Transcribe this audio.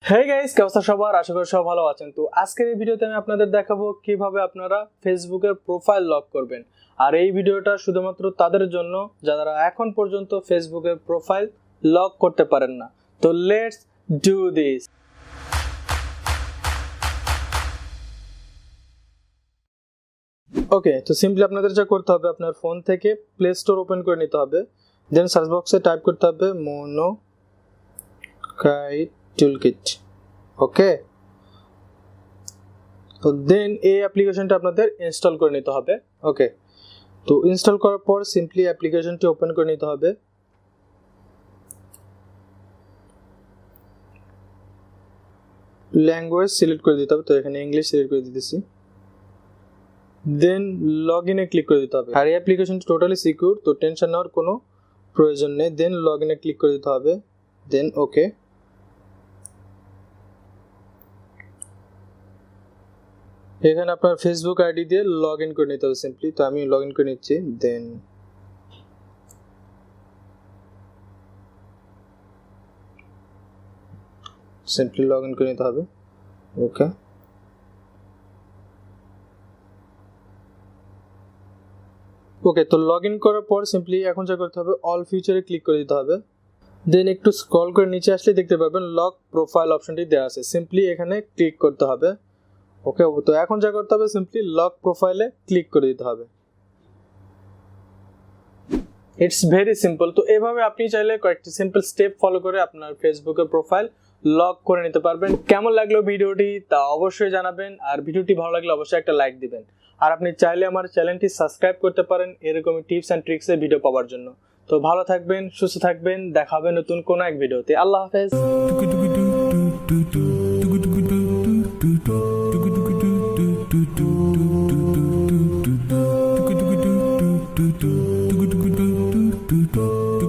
Hey guys, কি অবস্থা সবার? আশা করি সবাই ভালো আছেন। তো আজকের এই ভিডিওতে আমি আপনাদের দেখাবো কিভাবে আপনারা ফেসবুকের প্রোফাইল লক করবেন। আর এই ভিডিওটা শুধুমাত্র তাদের জন্য যারা এখন পর্যন্ত ফেসবুকের প্রোফাইল লক করতে পারেন না। তো লেটস ডু দিস। ওকে, তো সিম্পলি আপনাদের যা করতে হবে, আপনার ফোন থেকে প্লে স্টোর ওপেন করে নিতে হবে। দেন সার্চ বক্সে টাইপ করতে হবে মোনো কাইট টুলকিট। ওকে, তো দেন এই অ্যাপ্লিকেশনটা আপনাদের ইনস্টল করে নিতে হবে। ওকে, তো ইনস্টল করার পর সিম্পলি অ্যাপ্লিকেশনটি ওপেন করে নিতে হবে। ল্যাঙ্গুয়েজ সিলেক্ট করে দিতে হবে, তো এখানে ইংলিশ সিলেক্ট করে দিতেছি। দেন লগ ইনে ক্লিক করে দিতে হবে। আর এই অ্যাপ্লিকেশনটি টোটালি সিকিউর, তো টেনশন নেওয়ার কোনো প্রয়োজন নেই। দেন লগ ইনে ক্লিক করে দিতে হবে। দেন ওকে, এখানে আপনার ফেসবুক আইডি দিয়ে লগ ইন করে নিতে হবে সিম্পলি। তো আমি লগ ইন করে নিচ্ছি। দেন সিম্পলি লগ ইন করে নিতে হবে। ওকে, ওকে, তো লগ ইন করার পর সিম্পলি এখন যা করতে হবে, অল ফিচারে ক্লিক করে দিতে হবে। দেন একটু স্ক্রল করে নিচে আসলে দেখতে পাবেন লক প্রোফাইল অপশনটি দেওয়া আছে, সিম্পলি এখানে ক্লিক করতে হবে। ওকে, তো এখন যা করতে হবে, সিম্পলি লক প্রোফাইলে ক্লিক করে দিতে হবে। It's very simple. তো এভাবে আপনি চাইলে কয়েকটি সিম্পল স্টেপ ফলো করে আপনার ফেসবুকের প্রোফাইল লক করে নিতে পারবেন। কেমন লাগলো ভিডিওটি তা অবশ্যই জানাবেন, আর ভিডিওটি ভালো লাগলে অবশ্যই একটা লাইক দিবেন। আর আপনি চাইলে আমার চ্যানেলটি সাবস্ক্রাইব করতে পারেন এরকমই টিপস অ্যান্ড ট্রিক্সের ভিডিও পাওয়ার জন্য। তো ভালো থাকবেন, সুস্থ থাকবেন, দেখা হবে নতুন কোনো এক ভিডিওতে। আল্লাহ হাফেজ।